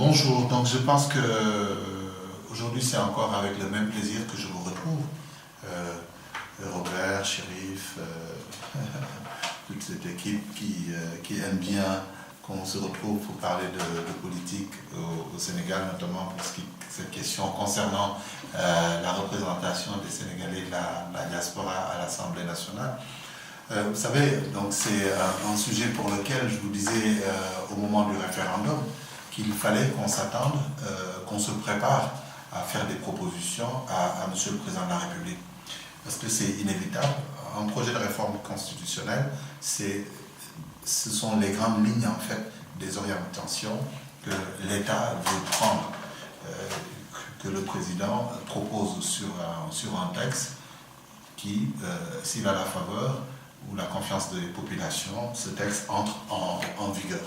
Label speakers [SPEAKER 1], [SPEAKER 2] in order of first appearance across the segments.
[SPEAKER 1] Bonjour, donc je pense que aujourd'hui c'est encore avec le même plaisir que je vous retrouve. Robert, Chérif, toute cette équipe qui aime bien qu'on se retrouve pour parler de politique au Sénégal, notamment pour cette question concernant la représentation des Sénégalais de la diaspora à l'Assemblée nationale. Vous savez, donc c'est un sujet pour lequel je vous disais au moment du référendum qu'il fallait qu'on s'attende, qu'on se prépare à faire des propositions à Monsieur le Président de la République. Parce que c'est inévitable. Un projet de réforme constitutionnelle, ce sont les grandes lignes en fait des orientations que l'État veut prendre, que le président propose sur un texte qui, s'il a la faveur ou la confiance des populations, ce texte entre en vigueur.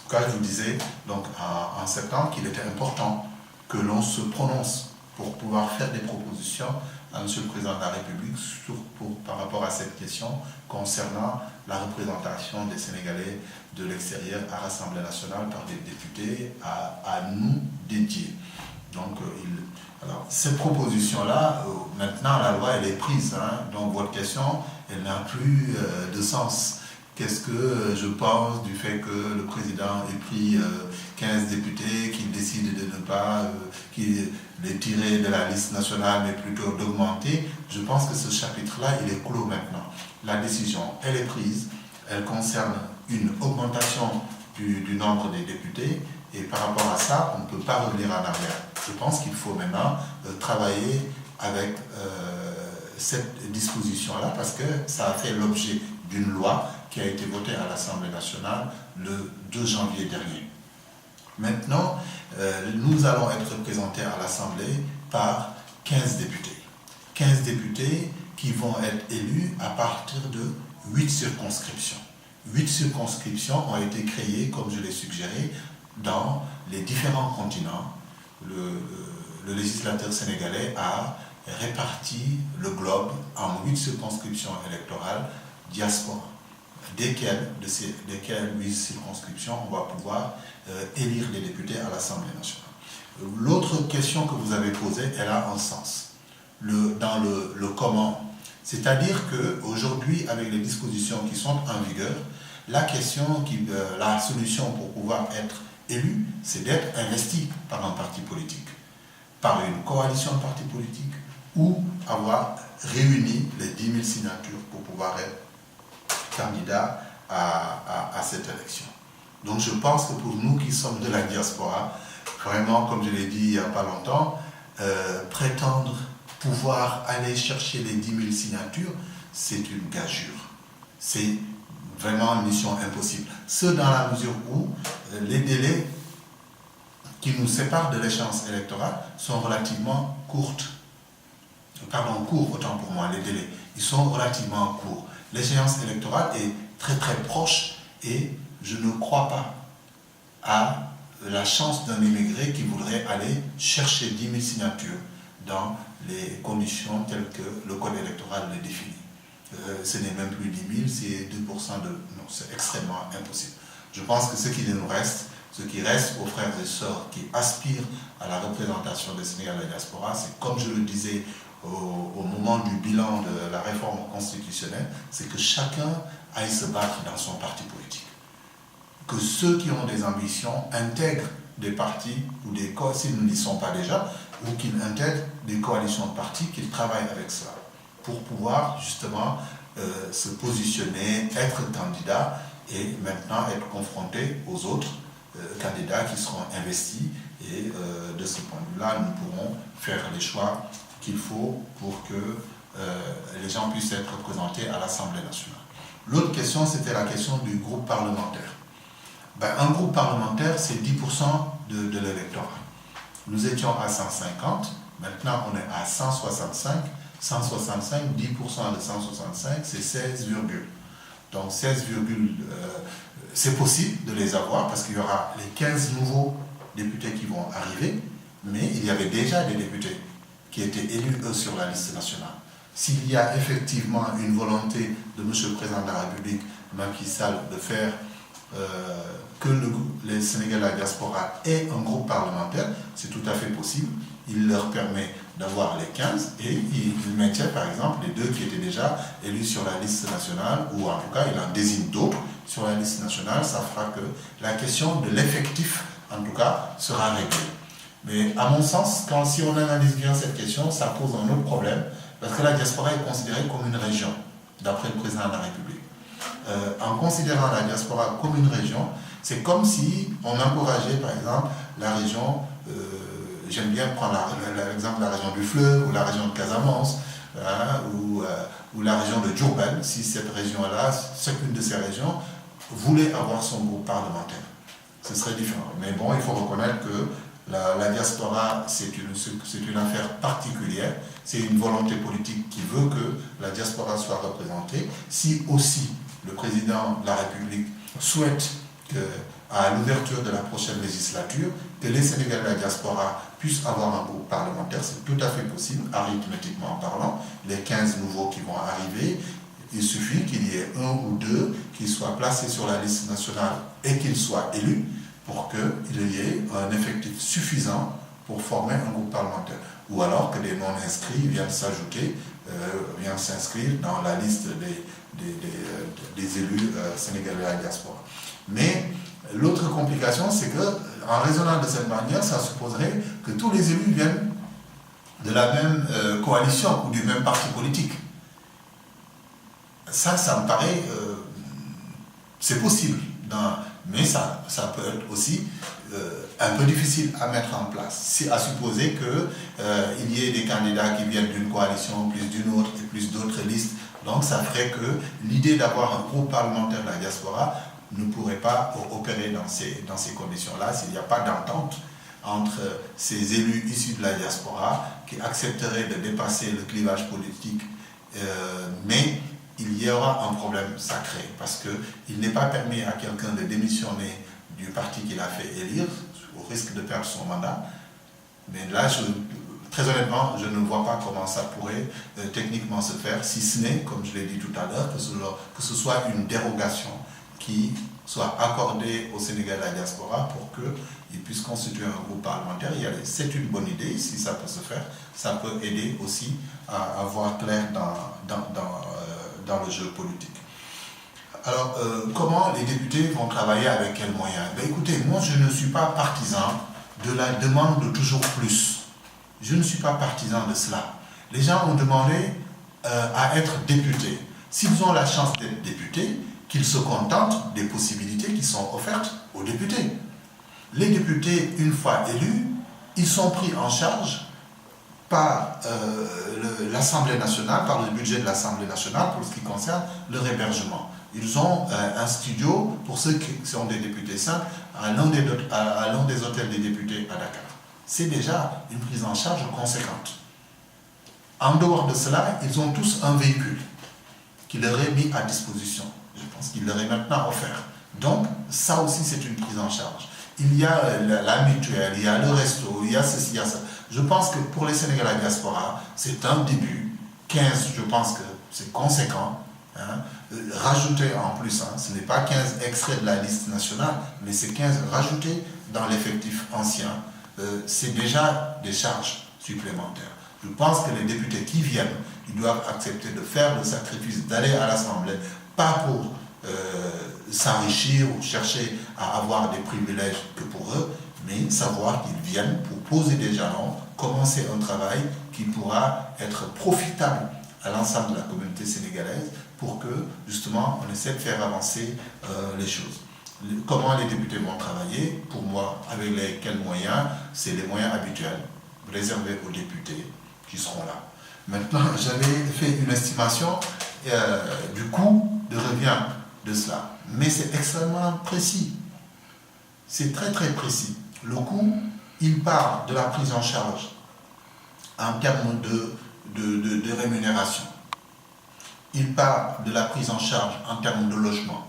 [SPEAKER 1] En tout cas, je vous disais donc en septembre qu'il était important que l'on se prononce pour pouvoir faire des propositions à Monsieur le Président de la République par rapport à cette question concernant la représentation des Sénégalais de l'extérieur à l'Assemblée nationale par des députés à nous dédiés. Donc, alors, cette proposition-là, maintenant la loi elle est prise, donc votre question, elle n'a plus de sens. Qu'est-ce que je pense du fait que le président ait pris 15 députés, qu'il décide de ne pas les tirer de la liste nationale, mais plutôt d'augmenter? Je pense que ce chapitre-là, il est clos maintenant. La décision, elle est prise, elle concerne une augmentation du nombre des députés, et par rapport à ça, on ne peut pas revenir en arrière. Je pense qu'il faut maintenant travailler avec cette disposition-là, parce que ça a fait l'objet d'une loi qui a été votée à l'Assemblée nationale le 2 janvier dernier. Maintenant, nous allons être représentés à l'Assemblée par 15 députés. 15 députés qui vont être élus à partir de 8 circonscriptions. 8 circonscriptions ont été créées, comme je l'ai suggéré, dans les différents continents. Le législateur sénégalais a réparti le globe en 8 circonscriptions électorales diaspora, desquelles 8 circonscriptions on va pouvoir élire les députés à l'Assemblée nationale. L'autre question que vous avez posée, elle a un sens. Dans le comment. C'est-à-dire qu'aujourd'hui, avec les dispositions qui sont en vigueur, la solution pour pouvoir être élu, c'est d'être investi par un parti politique, par une coalition de partis politiques, ou avoir réuni les 10 000 signatures pour pouvoir être candidat à cette élection. Donc je pense que pour nous qui sommes de la diaspora, vraiment, comme je l'ai dit il n'y a pas longtemps, prétendre pouvoir aller chercher les 10 000 signatures, c'est une gageure. C'est vraiment une mission impossible. Ce dans la mesure où les délais qui nous séparent de l'échéance électorale sont relativement courts, autant pour moi, les délais. Ils sont relativement courts. L'échéance électorale est très très proche et je ne crois pas à la chance d'un immigré qui voudrait aller chercher 10 000 signatures dans les conditions telles que le code électoral le définit. Ce n'est même plus 10 000, c'est 2% de... Non, c'est extrêmement impossible. Je pense que ce qui reste aux frères et sœurs qui aspirent à la représentation des Sénégalais de la diaspora, c'est comme je le disais au moment du bilan de la réforme constitutionnelle, c'est que chacun aille se battre dans son parti politique. Que ceux qui ont des ambitions intègrent des partis ou des coalitions, s'ils n'y sont pas déjà, ou qu'ils intègrent des coalitions de partis, qu'ils travaillent avec cela, pour pouvoir justement se positionner, être candidat et maintenant être confronté aux autres candidats qui seront investis. Et de ce point de vue-là, nous pourrons faire les choix qu'il faut pour que les gens puissent être représentés à l'Assemblée nationale. L'autre question, c'était la question du groupe parlementaire. Un groupe parlementaire, c'est 10% de l'électorat. Nous étions à 150, maintenant on est à 165. 165, 10% de 165, c'est 16, donc 16, c'est possible de les avoir parce qu'il y aura les 15 nouveaux députés qui vont arriver, mais il y avait déjà des députés qui étaient élus, eux, sur la liste nationale. S'il y a effectivement une volonté de M. le Président de la République, Macky Sall, de faire que les Sénégalais de la diaspora aient un groupe parlementaire, c'est tout à fait possible. Il leur permet d'avoir les 15 et il maintient par exemple les 2 qui étaient déjà élus sur la liste nationale, ou en tout cas il en désigne d'autres sur la liste nationale. Ça fera que la question de l'effectif, en tout cas, sera réglée. Mais à mon sens, si on analyse bien cette question, ça pose un autre problème, parce que la diaspora est considérée comme une région, d'après le président de la République. En considérant la diaspora comme une région, c'est comme si on encourageait par exemple la région, j'aime bien prendre l'exemple de la région du Fleuve, ou la région de Casamance, ou la région de Diourbel, si cette région-là, chacune de ces régions, voulait avoir son groupe parlementaire. Ce serait différent. Mais bon, il faut reconnaître que la diaspora, c'est une affaire particulière. C'est une volonté politique qui veut que la diaspora soit représentée. Si aussi le président de la République souhaite à l'ouverture de la prochaine législature, que les Sénégalais de la diaspora puissent avoir un groupe parlementaire, c'est tout à fait possible, arithmétiquement parlant. Les 15 nouveaux qui vont arriver, il suffit qu'il y ait 1 ou 2 qui soient placés sur la liste nationale et qu'ils soient élus pour qu'il y ait un effectif suffisant pour former un groupe parlementaire. Ou alors que les non-inscrits viennent s'ajouter, viennent s'inscrire dans la liste des élus sénégalais de la diaspora. Mais l'autre complication, c'est qu'en raisonnant de cette manière, ça supposerait que tous les élus viennent de la même coalition ou du même parti politique. Ça me paraît... c'est possible, mais ça peut être aussi un peu difficile à mettre en place. C'est à supposer qu'il y ait des candidats qui viennent d'une coalition, plus d'une autre, et plus d'autres listes. Donc ça ferait que l'idée d'avoir un groupe parlementaire de la diaspora ne pourrait pas opérer dans ces conditions-là, s'il n'y a pas d'entente entre ces élus issus de la diaspora qui accepteraient de dépasser le clivage politique, mais il y aura un problème sacré, parce qu'il n'est pas permis à quelqu'un de démissionner du parti qu'il a fait élire, au risque de perdre son mandat. Mais là, très honnêtement, je ne vois pas comment ça pourrait techniquement se faire, si ce n'est, comme je l'ai dit tout à l'heure, que ce soit une dérogation qui soit accordée au Sénégal de la diaspora pour qu'ils puissent constituer un groupe parlementaire. C'est une bonne idée, si ça peut se faire, ça peut aider aussi à voir clair dans le jeu politique. Alors, comment les députés vont travailler, avec quels moyens? Écoutez, moi je ne suis pas partisan de la demande de toujours plus. Je ne suis pas partisan de cela. Les gens ont demandé à être députés. S'ils ont la chance d'être députés, qu'ils se contentent des possibilités qui sont offertes aux députés. Les députés, une fois élus, ils sont pris en charge par l'Assemblée nationale, par le budget de l'Assemblée nationale pour ce qui concerne leur hébergement. Ils ont un studio, pour ceux qui sont des députés simples, à l'un des hôtels des députés à Dakar. C'est déjà une prise en charge conséquente. En dehors de cela, ils ont tous un véhicule qui leur est mis à disposition. Je pense qu'il leur est maintenant offert. Donc, ça aussi, c'est une prise en charge. Il y a la mutuelle, il y a le resto, il y a ceci, il y a ça. Je pense que pour les Sénégalais de la diaspora, c'est un début. 15, je pense que c'est conséquent. Hein. Rajouter en plus, ce n'est pas 15 extraits de la liste nationale, mais c'est 15 rajoutés dans l'effectif ancien. C'est déjà des charges supplémentaires. Je pense que les députés qui viennent, ils doivent accepter de faire le sacrifice d'aller à l'Assemblée, pas pour s'enrichir ou chercher à avoir des privilèges que pour eux, mais savoir qu'ils viennent pour poser des jalons, commencer un travail qui pourra être profitable à l'ensemble de la communauté sénégalaise pour que, justement, on essaie de faire avancer les choses. Comment les députés vont travailler? Pour moi, avec quels moyens? C'est les moyens habituels, réservés aux députés qui seront là. Maintenant, j'avais fait une estimation du coût de revient de cela, mais c'est extrêmement précis. C'est très très précis. Le coût, il part de la prise en charge en termes de rémunération. Il part de la prise en charge en termes de logement.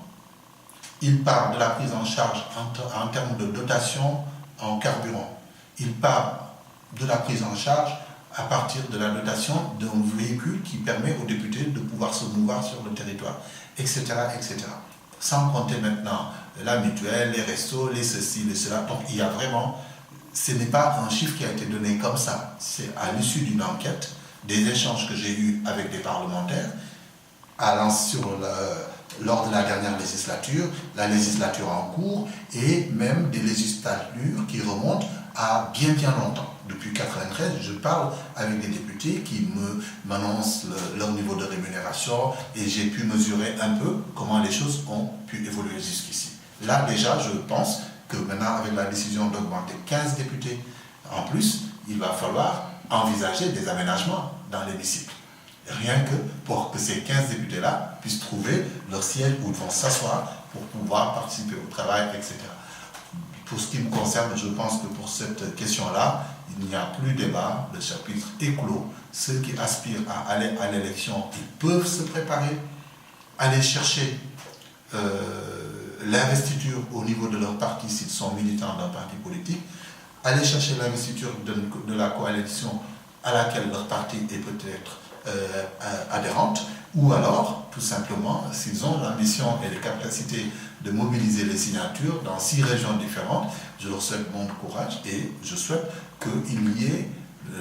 [SPEAKER 1] Il part de la prise en charge en termes de dotation en carburant. Il part de la prise en charge à partir de la dotation d'un véhicule qui permet aux députés de pouvoir se mouvoir sur le territoire, etc., etc. Sans compter maintenant la mutuelle, les restos, les ceci, les cela. Donc il y a vraiment, ce n'est pas un chiffre qui a été donné comme ça. C'est à l'issue d'une enquête, des échanges que j'ai eus avec des parlementaires, lors de la dernière législature, la législature en cours, et même des législatures qui remontent à bien longtemps. Depuis 1993, je parle avec des députés qui m'annoncent leur niveau de rémunération et j'ai pu mesurer un peu comment les choses ont pu évoluer jusqu'ici. Là déjà, je pense que maintenant, avec la décision d'augmenter 15 députés en plus, il va falloir envisager des aménagements dans l'hémicycle. Rien que pour que ces 15 députés-là puissent trouver leur siège où ils vont s'asseoir pour pouvoir participer au travail, etc. Pour ce qui me concerne, je pense que pour cette question-là, il n'y a plus débat, le chapitre est clos. Ceux qui aspirent à aller à l'élection, ils peuvent se préparer, aller chercher l'investiture au niveau de leur parti s'ils sont militants d'un parti politique, aller chercher l'investiture de la coalition à laquelle leur parti est peut-être adhérente, ou alors, tout simplement, s'ils ont l'ambition et les capacités de mobiliser les signatures dans 6 régions différentes, je leur souhaite bon courage et je souhaite qu'il y ait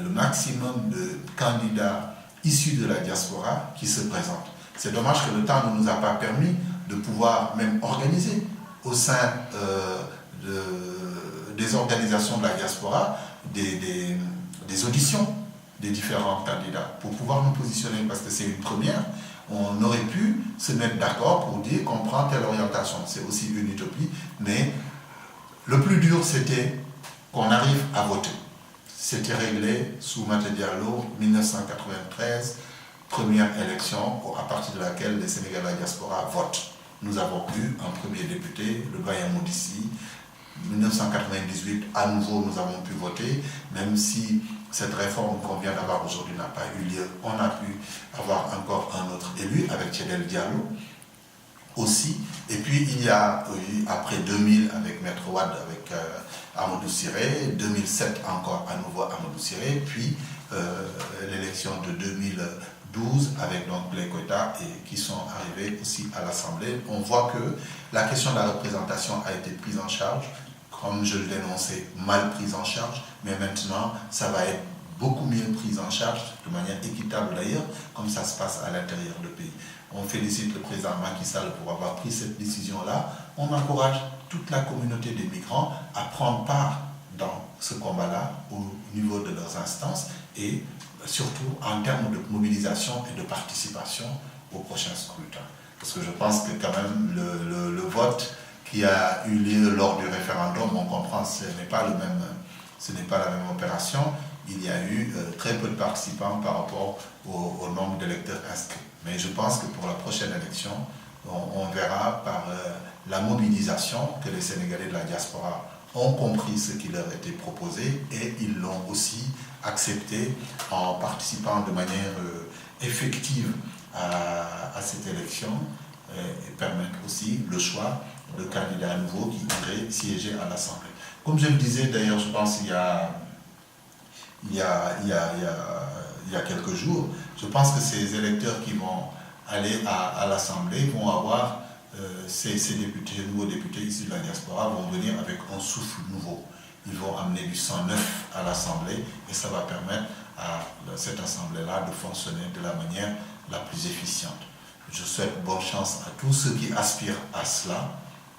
[SPEAKER 1] le maximum de candidats issus de la diaspora qui se présentent. C'est dommage que le temps ne nous a pas permis de pouvoir même organiser au sein des organisations de la diaspora des auditions des différents candidats pour pouvoir nous positionner, parce que c'est une première. On aurait pu se mettre d'accord pour dire qu'on prend telle orientation. C'est aussi une utopie, mais le plus dur, c'était qu'on arrive à voter. C'était réglé sous Mate Diallo, 1993, première élection à partir de laquelle les Sénégalais de la diaspora votent. Nous avons eu un premier député, le doyen Moudissi. 1998, à nouveau, nous avons pu voter, même si cette réforme qu'on vient d'avoir aujourd'hui n'a pas eu lieu. On a pu avoir encore un autre élu avec Tchédel Diallo aussi. Et puis il y a eu, après 2000, avec Maître Wade, avec Amadou Siré, 2007 encore à nouveau Amadou Siré, puis l'élection de 2012 avec donc Blé Koïta et qui sont arrivés aussi à l'Assemblée. On voit que la question de la représentation a été prise en charge, comme je le dénonçais, mal prise en charge, mais maintenant, ça va être beaucoup mieux pris en charge, de manière équitable d'ailleurs, comme ça se passe à l'intérieur du pays. On félicite le président Macky Sall pour avoir pris cette décision-là. On encourage toute la communauté des migrants à prendre part dans ce combat-là au niveau de leurs instances et surtout en termes de mobilisation et de participation au prochain scrutin. Parce que je pense que quand même le vote qui a eu lieu lors du référendum, on comprend que ce n'est pas la même opération. Il y a eu très peu de participants par rapport au nombre d'électeurs inscrits. Mais je pense que pour la prochaine élection, on verra par la mobilisation que les Sénégalais de la diaspora ont compris ce qui leur était proposé et ils l'ont aussi accepté en participant de manière effective à cette élection et permettre aussi le choix de candidats nouveaux qui iraient siéger à l'Assemblée. Comme je le disais d'ailleurs, je pense il y a quelques jours, je pense que ces électeurs qui vont aller à l'Assemblée vont avoir, ces députés, nouveaux députés issus de la diaspora vont venir avec un souffle nouveau. Ils vont amener du sang neuf à l'Assemblée et ça va permettre à cette Assemblée-là de fonctionner de la manière la plus efficiente. Je souhaite bonne chance à tous ceux qui aspirent à cela,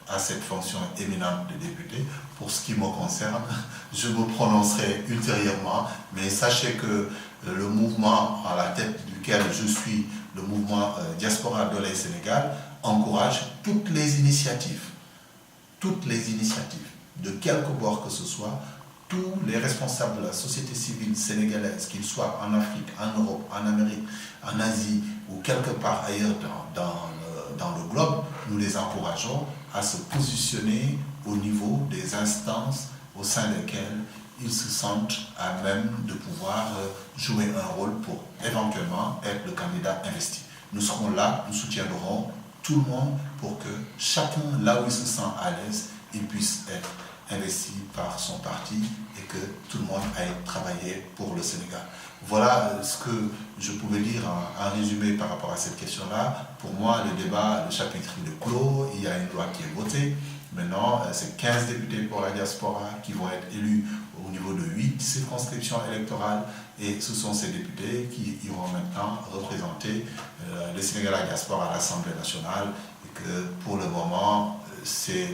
[SPEAKER 1] à cette fonction éminente de député. Pour ce qui me concerne, je me prononcerai ultérieurement, mais sachez que le mouvement à la tête duquel je suis, le mouvement Diaspora Dooley Sénégal, encourage toutes les initiatives, de quelque bord que ce soit, tous les responsables de la société civile sénégalaise, qu'ils soient en Afrique, en Europe, en Amérique, en Asie ou quelque part ailleurs dans le globe, nous les encourageons à se positionner au niveau des instances au sein desquelles ils se sentent à même de pouvoir jouer un rôle pour éventuellement être le candidat investi. Nous serons là, nous soutiendrons tout le monde pour que chacun, là où il se sent à l'aise, il puisse être investi par son parti et que tout le monde aille travailler pour le Sénégal. Voilà ce que je pouvais dire en résumé par rapport à cette question-là. Pour moi, le débat, le chapitre est clos, il y a une loi qui est votée, Maintenant, c'est 15 députés pour la diaspora qui vont être élus au niveau de 8 circonscriptions électorales, et ce sont ces députés qui iront maintenant représenter les Sénégalais à la diaspora à l'Assemblée nationale, et que pour le moment, c'est